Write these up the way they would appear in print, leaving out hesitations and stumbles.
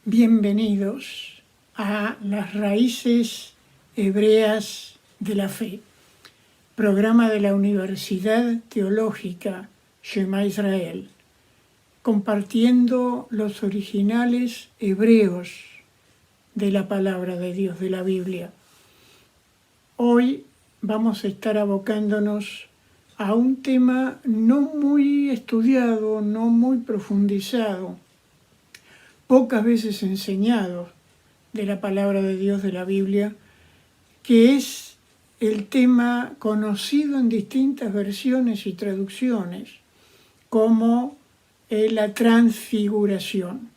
Bienvenidos a las raíces hebreas de la fe, programa de la Universidad Teológica Shema Israel, compartiendo los originales hebreos de la palabra de Dios, de la Biblia. Hoy vamos a estar abocándonos a un tema no muy estudiado, no muy profundizado, pocas veces enseñado de la palabra de Dios de la Biblia, que es el tema conocido en distintas versiones y traducciones como la transfiguración.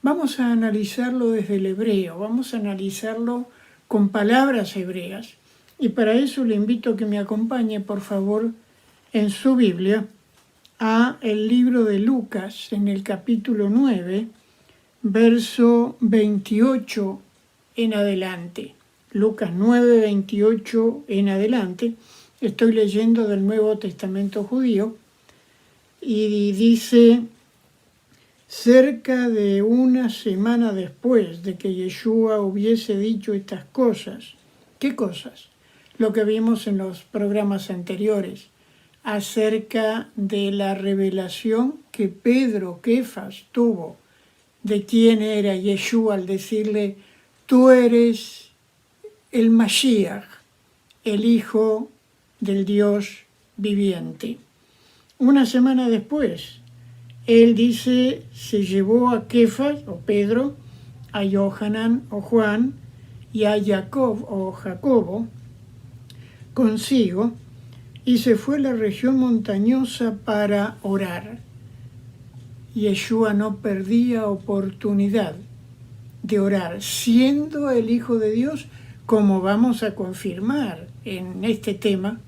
Vamos a analizarlo desde el hebreo, vamos a analizarlo con palabras hebreas, y para eso le invito a que me acompañe, por favor, en su Biblia, a el libro de Lucas, en el capítulo 9, verso 28 en adelante. Lucas 9, 28 en adelante. Estoy leyendo del Nuevo Testamento judío y dice: cerca de una semana después de que Yeshua hubiese dicho estas cosas. ¿Qué cosas? Lo que vimos en los programas anteriores, acerca de la revelación que Pedro, Kefas, tuvo de quién era Yeshua al decirle: tú eres el Mashiach, el Hijo del Dios viviente. Una semana después, él dice, se llevó a Kefas, o Pedro, a Yohanan, o Juan, y a Jacob, o Jacobo, consigo, y se fue a la región montañosa para orar. Yeshua no perdía oportunidad de orar, siendo el Hijo de Dios, como vamos a confirmar en este tema.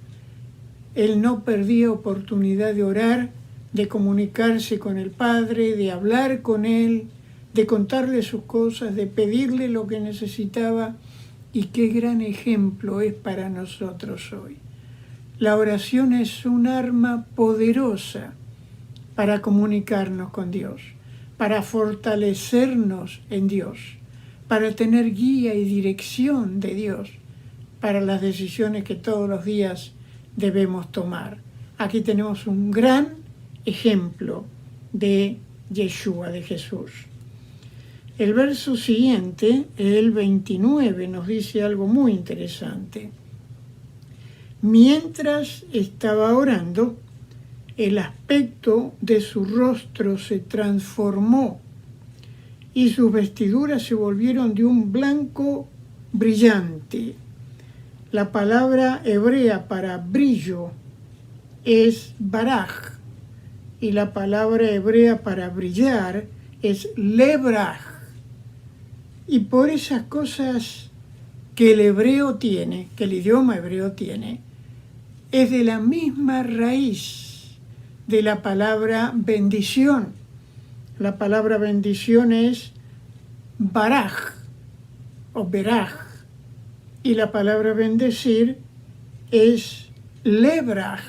Él no perdía oportunidad de orar, de comunicarse con el Padre, de hablar con Él, de contarle sus cosas, de pedirle lo que necesitaba. Y qué gran ejemplo es para nosotros hoy. La oración es un arma poderosa para comunicarnos con Dios, para fortalecernos en Dios, para tener guía y dirección de Dios para las decisiones que todos los días debemos tomar. Aquí tenemos un gran ejemplo de Yeshua, de Jesús. El verso siguiente, el 29, nos dice algo muy interesante. Mientras estaba orando, el aspecto de su rostro se transformó y sus vestiduras se volvieron de un blanco brillante. La palabra hebrea para brillo es baraj y la palabra hebrea para brillar es lebraj. Y por esas cosas que el hebreo tiene, que el idioma hebreo tiene, es de la misma raíz de la palabra bendición. La palabra bendición es baraj o beraj, y la palabra bendecir es lebraj.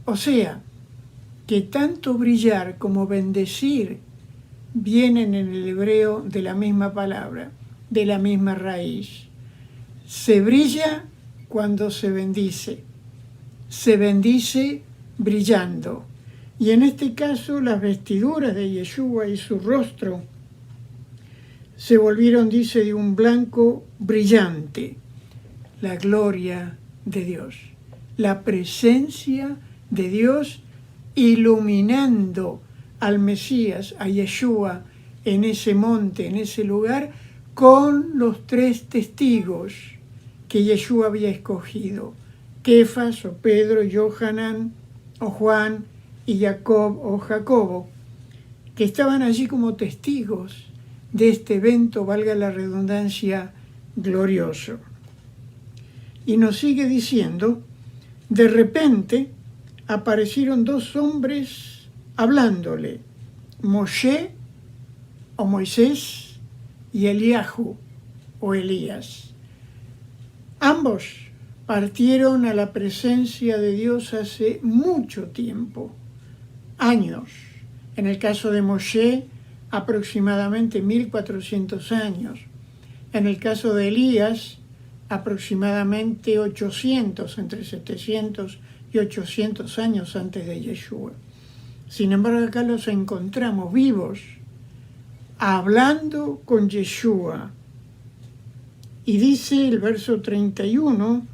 O sea, que tanto brillar como bendecir vienen en el hebreo de la misma palabra, de la misma raíz. Se brilla cuando se bendice brillando. Y en este caso las vestiduras de Yeshua y su rostro se volvieron, dice, de un blanco brillante. La gloria de Dios, la presencia de Dios iluminando al Mesías, a Yeshua, en ese monte, en ese lugar, con los tres testigos que Yeshua había escogido: Kefas o Pedro, Yohanan o Juan y Jacob o Jacobo, que estaban allí como testigos de este evento, valga la redundancia, glorioso. Y nos sigue diciendo: de repente aparecieron dos hombres hablándole, Moshe o Moisés y Eliahu o Elías. Ambos partieron a la presencia de Dios hace mucho tiempo, años. En el caso de Moshe, aproximadamente 1400 años. En el caso de Elías, aproximadamente 800, entre 700 y 800 años antes de Yeshua. Sin embargo, acá los encontramos vivos, hablando con Yeshua. Y dice el verso 31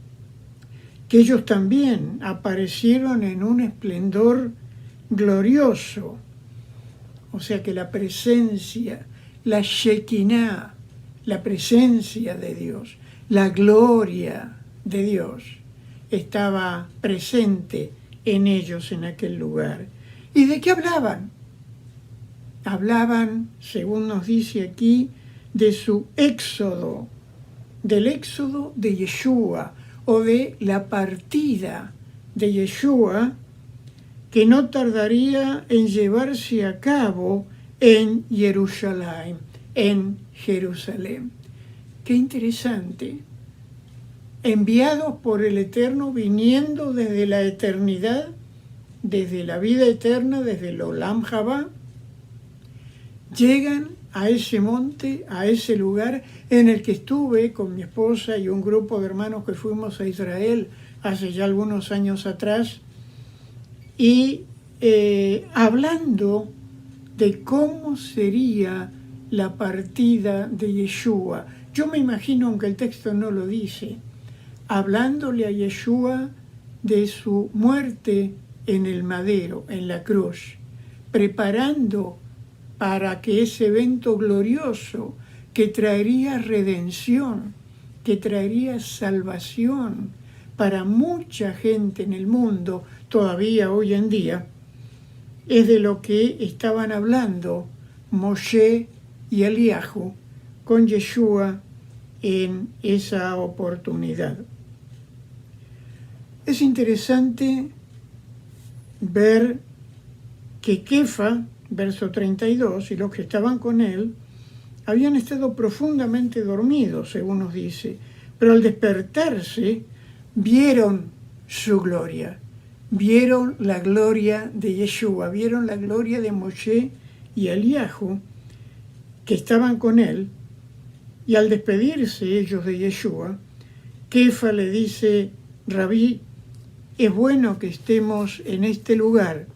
que ellos también aparecieron en un esplendor glorioso. O sea que la presencia, la Shekinah, la presencia de Dios, la gloria de Dios estaba presente en ellos en aquel lugar. ¿Y de qué hablaban? Hablaban, según nos dice aquí, de su éxodo, del éxodo de Yeshua o de la partida de Yeshua que no tardaría en llevarse a cabo en Jerusalén, en Jerusalén. Qué interesante. Enviados por el Eterno, viniendo desde la eternidad, desde la vida eterna, desde el Olam Jabá, llegan a ese monte, a ese lugar en el que estuve con mi esposa y un grupo de hermanos que fuimos a Israel hace ya algunos años atrás, y hablando de cómo sería la partida de Yeshua. Yo me imagino, aunque el texto no lo dice, hablándole a Yeshua de su muerte en el madero, en la cruz, preparando para que ese evento glorioso que traería redención, que traería salvación para mucha gente en el mundo, todavía hoy en día, es de lo que estaban hablando Moshe y Eliahu con Yeshua en esa oportunidad. Es interesante ver que Kefa, verso 32, y los que estaban con él, habían estado profundamente dormidos, según nos dice, pero al despertarse vieron su gloria, vieron la gloria de Yeshua, vieron la gloria de Moshe y Eliahu, que estaban con él, y al despedirse ellos de Yeshua, Kefa le dice: Rabí, es bueno que estemos en este lugar.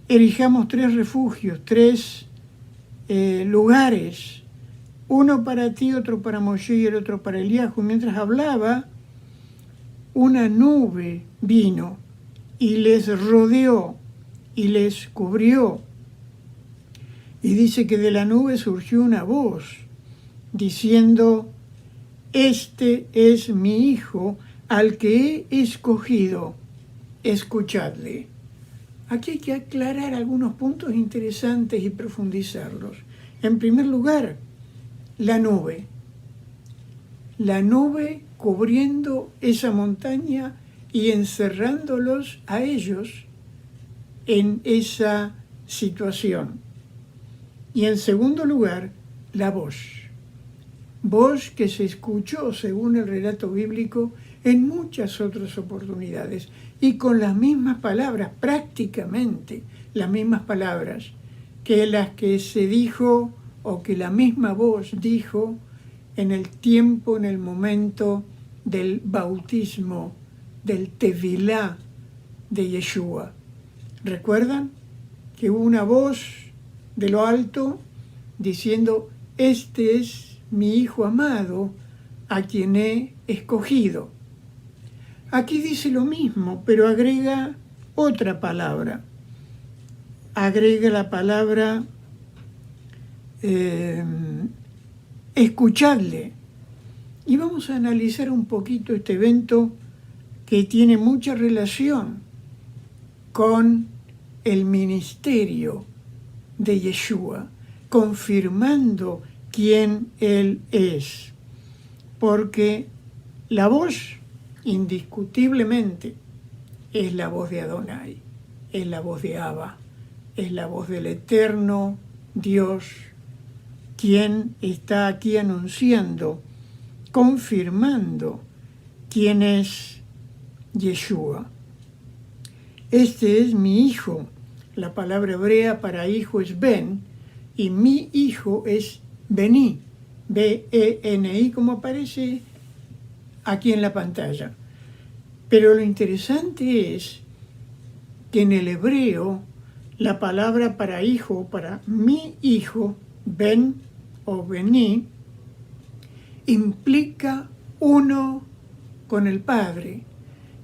Erijamos 3 refugios, 3 lugares, uno para ti, otro para Moshe y el otro para Eliahu. Mientras hablaba, una nube vino y les rodeó y les cubrió. Y dice que de la nube surgió una voz diciendo: este es mi hijo al que he escogido, escuchadle. Aquí hay que aclarar algunos puntos interesantes y profundizarlos. En primer lugar, la nube. La nube cubriendo esa montaña y encerrándolos a ellos en esa situación. Y en segundo lugar, la voz. Voz que se escuchó, según el relato bíblico, en muchas otras oportunidades y con las mismas palabras, prácticamente las mismas palabras que las que se dijo o que la misma voz dijo en el tiempo, en el momento del bautismo, del Tevilá de Yeshua. ¿Recuerdan? Que hubo una voz de lo alto diciendo: este es mi hijo amado a quien he escogido. Aquí dice lo mismo, pero agrega otra palabra. Agrega la palabra escuchadle. Y vamos a analizar un poquito este evento que tiene mucha relación con el ministerio de Yeshua, confirmando quién Él es. Porque la voz, indiscutiblemente, es la voz de Adonai, es la voz de Abba, es la voz del eterno Dios, quien está aquí anunciando, confirmando quién es Yeshua. Este es mi hijo, la palabra hebrea para hijo es ben, y mi hijo es bení, B-E-N-I, como aparece aquí en la pantalla. Pero lo interesante es que en el hebreo la palabra para hijo, para mi hijo, ben o bení, implica uno con el Padre.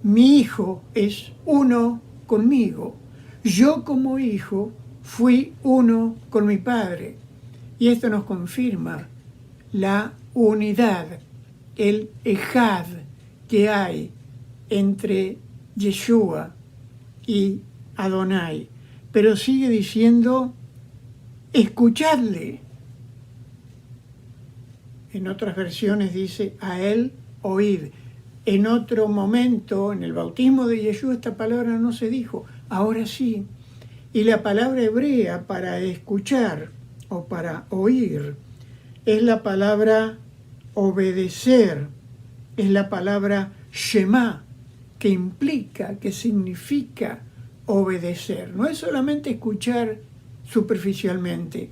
Mi hijo es uno conmigo. Yo como hijo fui uno con mi Padre. Y esto nos confirma la unidad, el ejad que hay entre Yeshua y Adonai. Pero sigue diciendo, escuchadle. En otras versiones dice, a él oíd. En otro momento, en el bautismo de Yeshua, esta palabra no se dijo, ahora sí. Y la palabra hebrea para escuchar o para oír es la palabra obedecer, es la palabra shema, que implica, que significa obedecer. No es solamente escuchar superficialmente,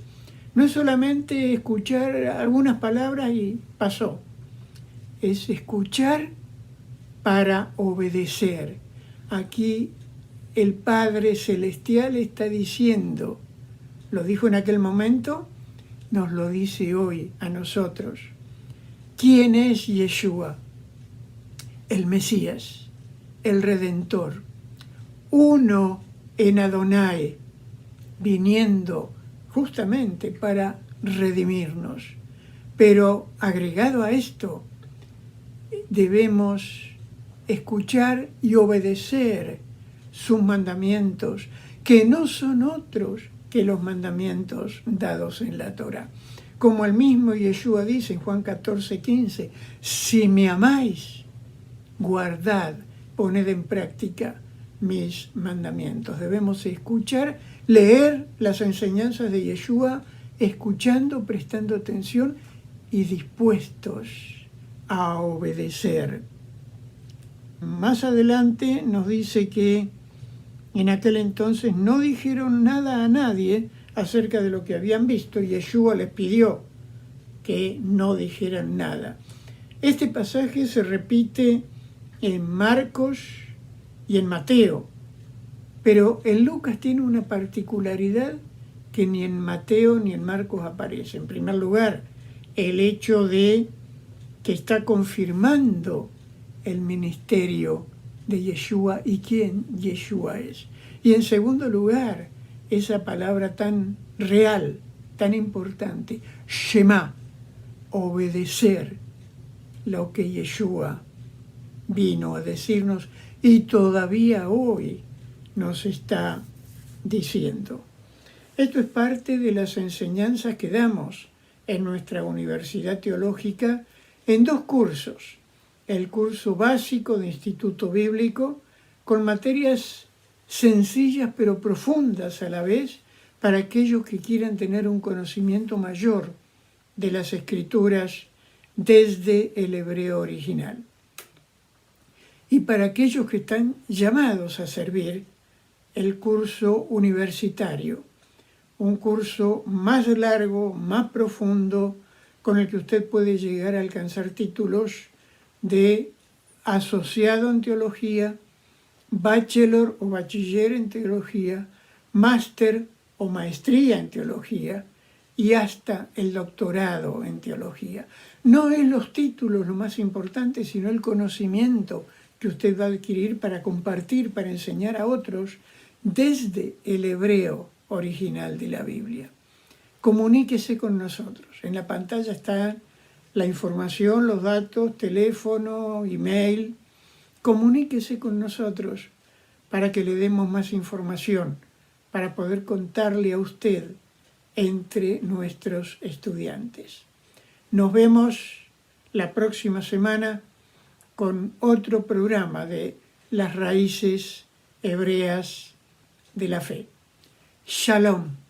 no es solamente escuchar algunas palabras y pasó, es escuchar para obedecer. Aquí el Padre Celestial está diciendo, lo dijo en aquel momento, nos lo dice hoy a nosotros. ¿Quién es Yeshua? El Mesías, el Redentor, uno en Adonai, viniendo justamente para redimirnos. Pero agregado a esto, debemos escuchar y obedecer sus mandamientos, que no son otros que los mandamientos dados en la Torá. Como el mismo Yeshua dice en Juan 14:15, si me amáis, guardad, poned en práctica mis mandamientos. Debemos escuchar, leer las enseñanzas de Yeshua, escuchando, prestando atención y dispuestos a obedecer. Más adelante nos dice que en aquel entonces no dijeron nada a nadie acerca de lo que habían visto. Yeshua les pidió que no dijeran nada. Este pasaje se repite en Marcos y en Mateo, pero en Lucas tiene una particularidad que ni en Mateo ni en Marcos aparece. En primer lugar, el hecho de que está confirmando el ministerio de Yeshua y quién Yeshua es. Y en segundo lugar, esa palabra tan real, tan importante, Shema, obedecer lo que Yeshua vino a decirnos y todavía hoy nos está diciendo. Esto es parte de las enseñanzas que damos en nuestra Universidad Teológica en dos cursos. El curso básico de Instituto Bíblico, con materias sencillas pero profundas a la vez, para aquellos que quieran tener un conocimiento mayor de las Escrituras desde el hebreo original. Y para aquellos que están llamados a servir, el curso universitario, un curso más largo, más profundo, con el que usted puede llegar a alcanzar títulos de asociado en teología, bachelor o bachiller en teología, máster o maestría en teología y hasta el doctorado en teología. No es los títulos lo más importante, sino el conocimiento que usted va a adquirir para compartir, para enseñar a otros desde el hebreo original de la Biblia. Comuníquese con nosotros. En la pantalla está la información, los datos, teléfono, email. Comuníquese con nosotros para que le demos más información, para poder contarle a usted entre nuestros estudiantes. Nos vemos la próxima semana con otro programa de las raíces hebreas de la fe. Shalom.